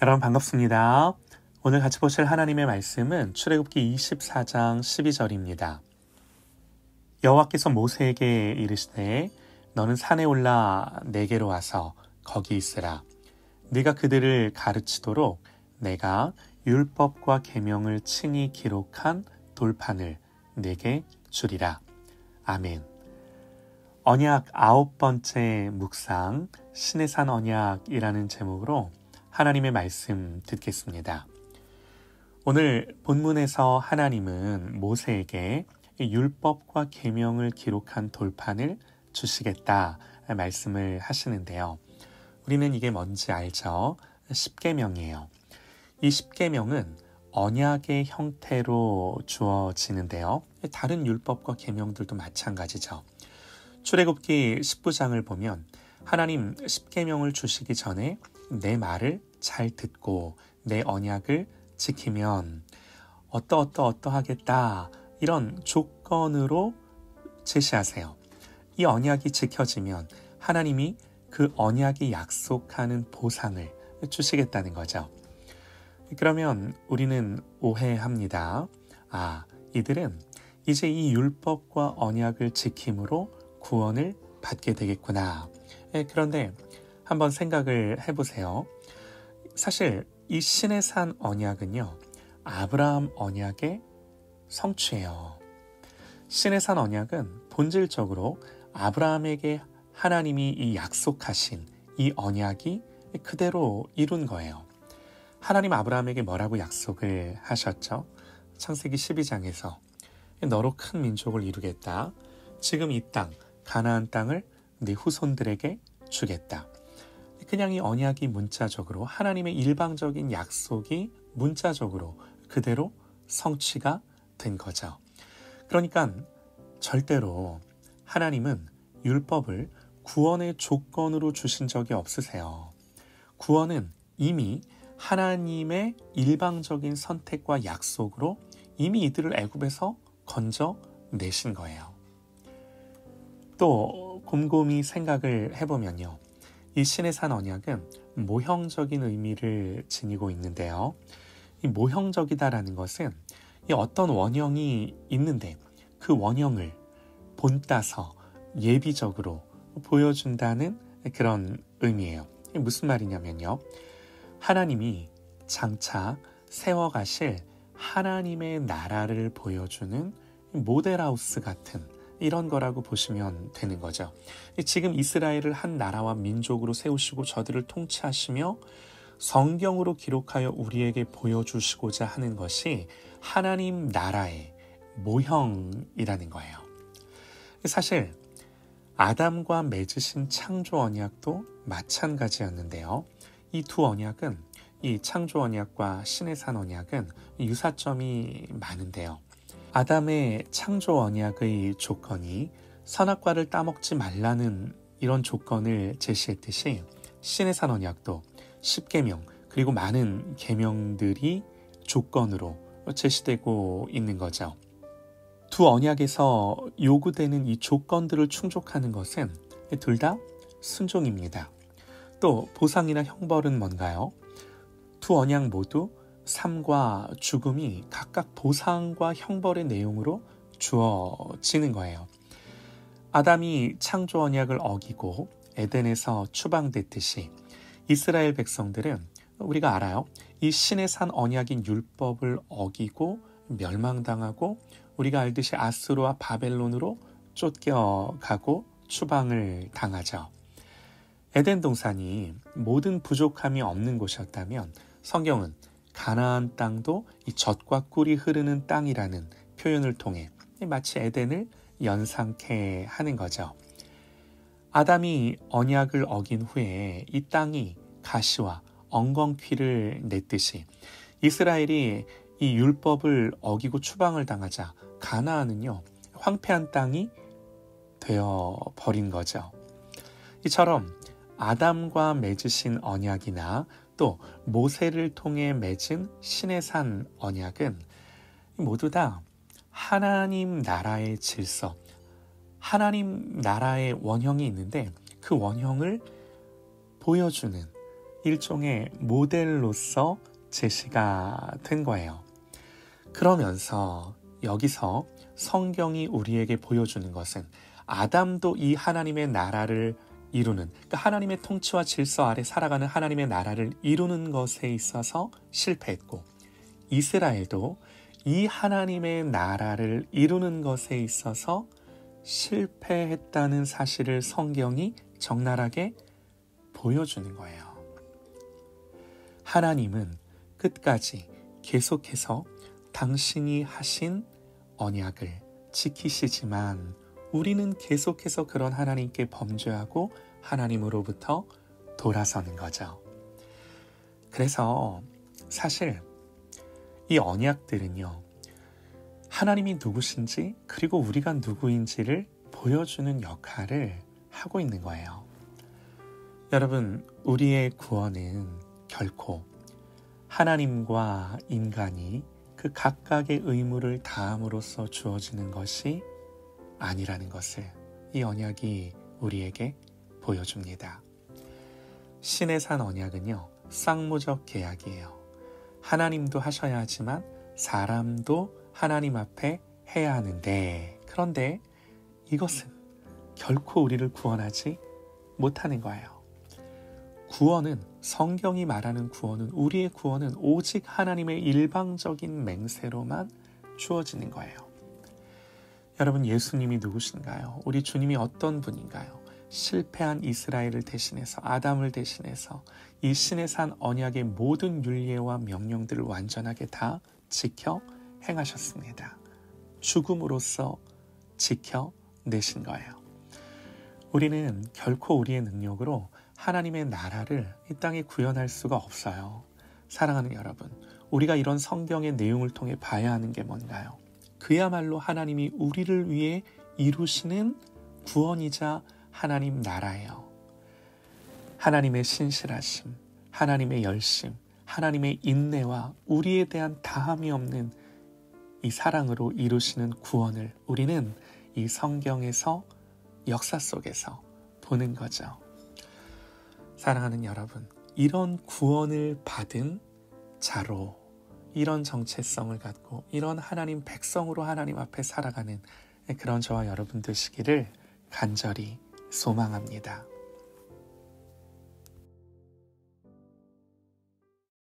여러분 반갑습니다. 오늘 같이 보실 하나님의 말씀은 출애굽기 24장 12절입니다. 여호와께서 모세에게 이르시되 너는 산에 올라 내게로 와서 거기 있으라. 네가 그들을 가르치도록 내가 율법과 계명을 친히 기록한 돌판을 네게 주리라. 아멘. 언약 9번째 묵상 시내산 언약이라는 제목으로 하나님의 말씀 듣겠습니다. 오늘 본문에서 하나님은 모세에게 율법과 계명을 기록한 돌판을 주시겠다 말씀을 하시는데요. 우리는 이게 뭔지 알죠? 십계명이에요. 이 십계명은 언약의 형태로 주어지는데요. 다른 율법과 계명들도 마찬가지죠. 출애굽기 19장을 보면 하나님 십계명을 주시기 전에 내 말을 잘 듣고 내 언약을 지키면 어떠하겠다 이런 조건으로 제시하세요. 이 언약이 지켜지면 하나님이 그 언약이 약속하는 보상을 주시겠다는 거죠. 그러면 우리는 오해합니다. 이들은 이제 이 율법과 언약을 지킴으로 구원을 받게 되겠구나. 그런데 한번 생각을 해보세요. 사실 이 시내산 언약은요, 아브라함 언약의 성취예요. 시내산 언약은 본질적으로 아브라함에게 하나님이 이 약속하신 이 언약이 그대로 이룬 거예요. 하나님 아브라함에게 뭐라고 약속을 하셨죠? 창세기 12장에서 너로 큰 민족을 이루겠다. 지금 이 땅, 가나안 땅을 네 후손들에게 주겠다. 그냥 이 언약이 문자적으로 하나님의 일방적인 약속이 문자적으로 그대로 성취가 된 거죠. 그러니까 절대로 하나님은 율법을 구원의 조건으로 주신 적이 없으세요. 구원은 이미 하나님의 일방적인 선택과 약속으로 이미 이들을 애굽에서 건져내신 거예요. 또 곰곰이 생각을 해보면요. 이 시내산 언약은 모형적인 의미를 지니고 있는데요. 이 모형적이다라는 것은 이 어떤 원형이 있는데 그 원형을 본따서 예비적으로 보여준다는 그런 의미예요. 이게 무슨 말이냐면요. 하나님이 장차 세워가실 하나님의 나라를 보여주는 모델하우스 같은 이런 거라고 보시면 되는 거죠. 지금 이스라엘을 한 나라와 민족으로 세우시고 저들을 통치하시며 성경으로 기록하여 우리에게 보여주시고자 하는 것이 하나님 나라의 모형이라는 거예요. 사실 아담과 맺으신 창조 언약도 마찬가지였는데요. 이 두 언약은 이 창조 언약과 시내산 언약은 유사점이 많은데요. 아담의 창조 언약의 조건이 선악과를 따먹지 말라는 이런 조건을 제시했듯이 시내산 언약도 십계명 그리고 많은 계명들이 조건으로 제시되고 있는 거죠. 두 언약에서 요구되는 이 조건들을 충족하는 것은 둘 다 순종입니다. 또 보상이나 형벌은 뭔가요? 두 언약 모두 삶과 죽음이 각각 보상과 형벌의 내용으로 주어지는 거예요. 아담이 창조 언약을 어기고 에덴에서 추방됐듯이 이스라엘 백성들은 우리가 알아요. 이 시내산 언약인 율법을 어기고 멸망당하고 우리가 알듯이 아수르와 바벨론으로 쫓겨가고 추방을 당하죠. 에덴 동산이 모든 부족함이 없는 곳이었다면 성경은 가나안 땅도 이 젖과 꿀이 흐르는 땅이라는 표현을 통해 마치 에덴을 연상케 하는 거죠. 아담이 언약을 어긴 후에 이 땅이 가시와 엉겅퀴를 냈듯이 이스라엘이 이 율법을 어기고 추방을 당하자 가나안은요 황폐한 땅이 되어버린 거죠. 이처럼 아담과 맺으신 언약이나 또 모세를 통해 맺은 시내산 언약은 모두 다 하나님 나라의 질서, 하나님 나라의 원형이 있는데 그 원형을 보여주는 일종의 모델로서 제시가 된 거예요. 그러면서 여기서 성경이 우리에게 보여주는 것은 아담도 이 하나님의 나라를 이루는, 그러니까 하나님의 통치와 질서 아래 살아가는 하나님의 나라를 이루는 것에 있어서 실패했고, 이스라엘도 이 하나님의 나라를 이루는 것에 있어서 실패했다는 사실을 성경이 적나라하게 보여주는 거예요. 하나님은 끝까지 계속해서 당신이 하신 언약을 지키시지만 우리는 계속해서 그런 하나님께 범죄하고 하나님으로부터 돌아서는 거죠. 그래서 사실 이 언약들은요, 하나님이 누구신지 그리고 우리가 누구인지를 보여주는 역할을 하고 있는 거예요. 여러분, 우리의 구원은 결코 하나님과 인간이 그 각각의 의무를 다함으로써 주어지는 것이 아니라는 것을 이 언약이 우리에게 보여줍니다. 신의 산 언약은요, 쌍무적 계약이에요. 하나님도 하셔야 하지만 사람도 하나님 앞에 해야 하는데, 그런데 이것은 결코 우리를 구원하지 못하는 거예요. 구원은, 성경이 말하는 구원은, 우리의 구원은 오직 하나님의 일방적인 맹세로만 주어지는 거예요. 여러분, 예수님이 누구신가요? 우리 주님이 어떤 분인가요? 실패한 이스라엘을 대신해서, 아담을 대신해서 이 신의 산 언약의 모든 율례와 명령들을 완전하게 다 지켜 행하셨습니다. 죽음으로써 지켜내신 거예요. 우리는 결코 우리의 능력으로 하나님의 나라를 이 땅에 구현할 수가 없어요. 사랑하는 여러분, 우리가 이런 성경의 내용을 통해 봐야 하는 게 뭔가요? 그야말로 하나님이 우리를 위해 이루시는 구원이자 하나님 나라예요. 하나님의 신실하심, 하나님의 열심, 하나님의 인내와 우리에 대한 다함이 없는 이 사랑으로 이루시는 구원을 우리는 이 성경에서, 역사 속에서 보는 거죠. 사랑하는 여러분, 이런 구원을 받은 자로, 이런 정체성을 갖고 이런 하나님 백성으로 하나님 앞에 살아가는 그런 저와 여러분 되시기를 간절히 소망합니다.